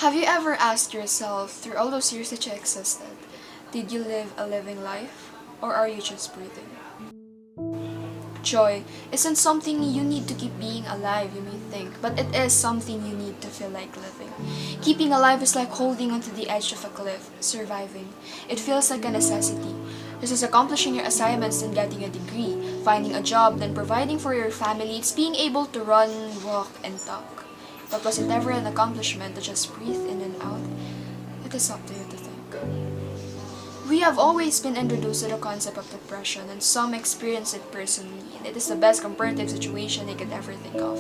Have you ever asked yourself, through all those years that you existed, did you live a living life, or are you just breathing? Joy isn't something you need to keep being alive, you may think, but it is something you need to feel like living. Keeping alive is like holding onto the edge of a cliff, surviving. It feels like a necessity. This is accomplishing your assignments and getting a degree, finding a job, then providing for your family. It's being able to run, walk, and talk. But was it ever an accomplishment to just breathe in and out? It is up to you to think. We have always been introduced to the concept of depression, and some experience it personally, and it is the best comparative situation they could ever think of.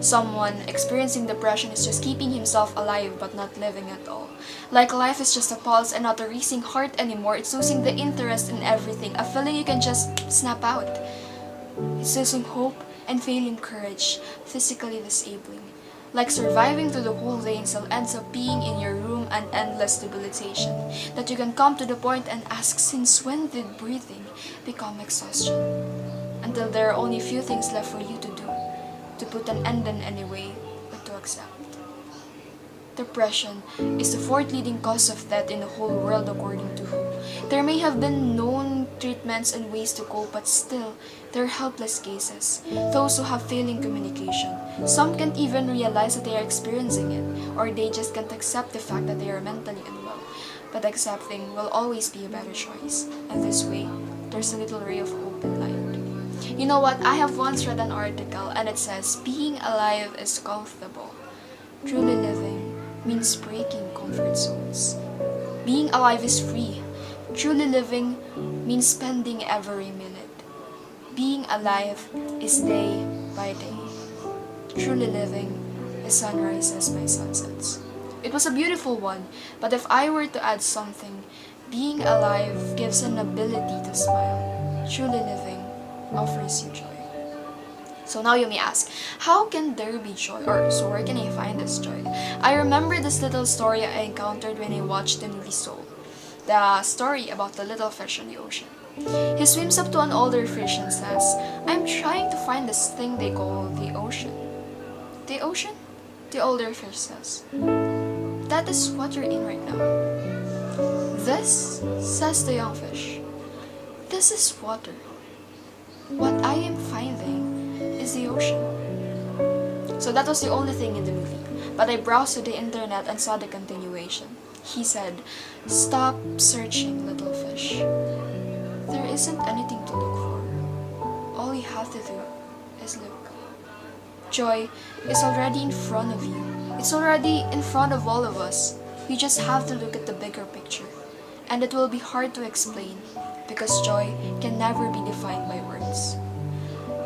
Someone experiencing depression is just keeping himself alive but not living at all. Like life is just a pulse and not a racing heart anymore. It's losing the interest in everything, a feeling you can just snap out. It's losing hope and failing courage, physically disabling. Like surviving through the whole day and still ends up being in your room an endless debilitation, that you can come to the point and ask, since when did breathing become exhaustion? Until there are only few things left for you to do, to put an end in any way, but to accept. Depression is the fourth leading cause of death in the whole world according to WHO. There may have been known treatments and ways to cope, but still, there are helpless cases. Those who have failing communication. Some can't even realize that they are experiencing it, or they just can't accept the fact that they are mentally unwell. But accepting will always be a better choice, and this way, there's a little ray of hope and light. You know what? I have once read an article and it says, being alive is comfortable. Truly living means breaking comfort zones. Being alive is free. Truly living means spending every minute. Being alive is day by day. Truly living is sunrises by sunsets. It was a beautiful one, but if I were to add something, being alive gives an ability to smile. Truly living offers you joy. So now you may ask, how can there be joy? Or so where can I find this joy? I remember this little story I encountered when I watched the movie Soul. The story about the little fish in the ocean. He swims up to an older fish and says, I'm trying to find this thing they call the ocean. The ocean? The older fish says. That is what you're in right now. This, says the young fish, this is water. What I am finding is the ocean. So that was the only thing in the movie. But I browsed to the internet and saw the continuation. He said, stop searching, little fish. There isn't anything to look for. All you have to do is look. Joy is already in front of you. It's already in front of all of us. We just have to look at the bigger picture. And it will be hard to explain because joy can never be defined by words.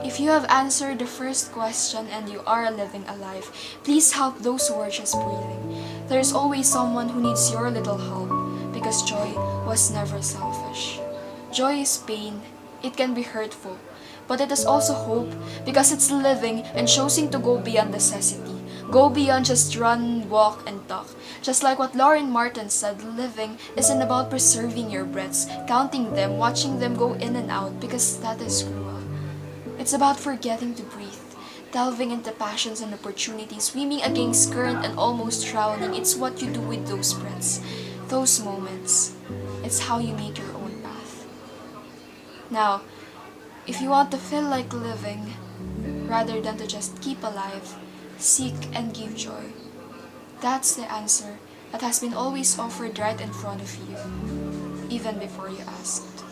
If you have answered the first question and you are living a life, please help those who are just breathing. There is always someone who needs your little help because joy was never selfish. Joy is pain. It can be hurtful. But it is also hope because it's living and choosing to go beyond necessity. Go beyond just run, walk, and talk. Just like what Lauren Martin said, living isn't about preserving your breaths, counting them, watching them go in and out because that is cruel. It's about forgetting to breathe, delving into passions and opportunities, swimming against current and almost drowning. It's what you do with those breaths, those moments. It's how you make your own path. Now, if you want to feel like living, rather than to just keep alive, seek and give joy. That's the answer that has been always offered right in front of you, even before you asked.